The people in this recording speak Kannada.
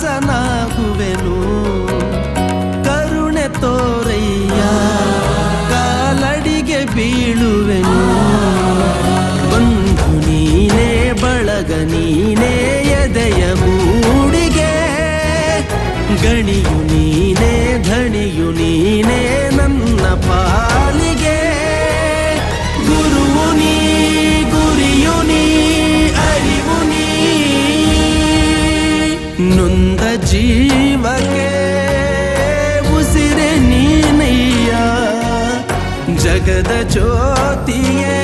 ದಾಸನಾಗುವೆನು ಕರುಣೆ ತೋರಯ್ಯ ಕಾಲಡಿಗೆ ಬೀಳುವೆನು ಬಂಧು ನೀನೇ ಬಳಗ ನೀನೇ ಎದೆಯ ಮೂಡಿಗೆ ಗಣಿಯು ನೀನೇ ಧಣಿಯು ನೀನೇ ನನ್ನ ಪಾಲಿಗೆ ಗುರುವು ನೀ ಗುರಿಯು ನೀ ಅರಿವು ನೀ ನೊಂದ ಜೀವಕ್ಕೆ ಉಸಿರೆ ನೀನಯ್ಯ ಜಗದ ಜ್ಯೋತಿಯೇ